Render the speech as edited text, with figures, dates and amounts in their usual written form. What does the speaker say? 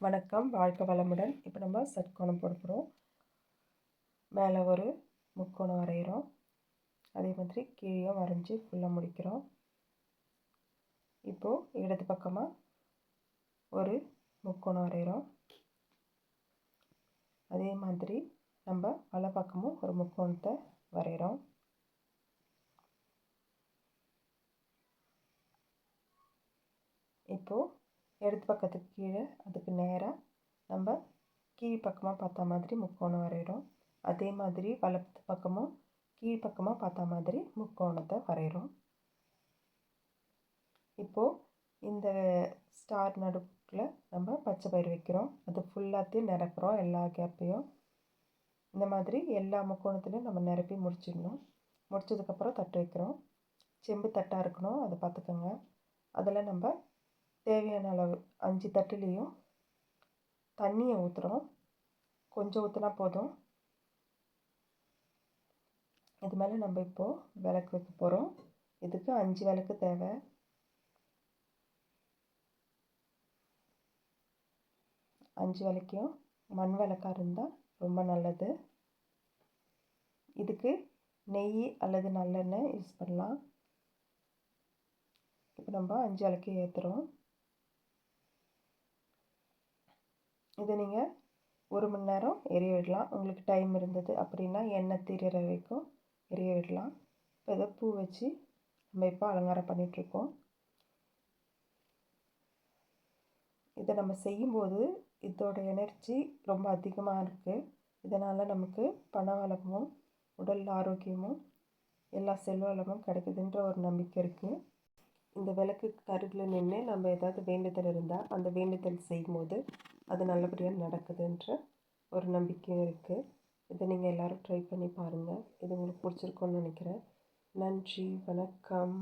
வணக்கம், வாழ்க வளமுடன். இப்போ நம்ம ஷட்கோணம் போட போகிறோம். மேலே ஒரு முக்கோணம் வரைகிறோம். அதே மாதிரி கீழே வரைஞ்சி ஃபுல்லாக முடிக்கிறோம். இப்போது இடது பக்கமாக ஒரு முக்கோணம் வரைகிறோம். அதே மாதிரி நம்ம வலை பக்கமும் ஒரு முக்கோணத்தை வரைகிறோம். இப்போது இடது பக்கத்துக்கு கீழே அதுக்கு நேராக நம்ம கீழ்ப்பக்கமாக பார்த்தா மாதிரி முக்கோணம் வரைகிறோம். அதே மாதிரி வலது பக்கமும் கீழ்ப்பக்கமாக பார்த்தா மாதிரி முக்கோணத்தை வரைகிறோம். இப்போது இந்த ஸ்டார் நடுவில் நம்ம பச்சை பயிர் வைக்கிறோம். அது ஃபுல்லாத்தையும் நிரப்புகிறோம், எல்லா கேப்பையும். இந்த மாதிரி எல்லா முக்கோணத்துலையும் நம்ம நிரப்பி முடிச்சிடணும். முடிச்சதுக்கப்புறம் தட்டு வைக்கிறோம். செம்பு தட்டாக இருக்கணும், அதை பார்த்துக்கோங்க. அதில் நம்ம தேவையான அளவு 5 தட்டுலேயும் தண்ணியை ஊற்றுறோம். கொஞ்சம் ஊற்றினா போதும். இது மேலே நம்ம இப்போது விளக்கு வைக்க போகிறோம். இதுக்கு 5 விளக்கு தேவை. அஞ்சு விளக்கையும் மண் விளக்காக இருந்தால் ரொம்ப நல்லது. இதுக்கு நெய் அல்லது நல்லெண்ணெய் யூஸ் பண்ணலாம். இப்போ நம்ம 5 விளக்கு ஏற்றுறோம். இதை நீங்கள் 1 மணி நேரம் எரிய விடலாம். உங்களுக்கு டைம் இருந்தது அப்படின்னா எண்ணெய் தீர்கிற வரைக்கும் எரிய விடலாம். இப்போ இதை பூ வச்சு நம்ம இப்போ அலங்காரம் பண்ணிகிட்ருக்கோம். இதை நம்ம செய்யும்போது இதோட எனர்ஜி ரொம்ப அதிகமாக இருக்குது. இதனால் நமக்கு பண வளமும் உடல் ஆரோக்கியமும் எல்லா செல்வ வளமும் கிடைக்குதுன்ற ஒரு நம்பிக்கை இருக்குது. இந்த விளக்கு கருவில் நின்று நம்ம ஏதாவது வேண்டுதல் இருந்தால் அந்த வேண்டுதல் செய்யும்போது அது நல்லபடியாக நடக்குதுன்ற ஒரு நம்பிக்கையும் இருக்குது. இதை நீங்கள் எல்லோரும் ட்ரை பண்ணி பாருங்கள். இது உங்களுக்கு பிடிச்சிருக்குன்னு நினைக்கிறேன். நன்றி, வணக்கம்.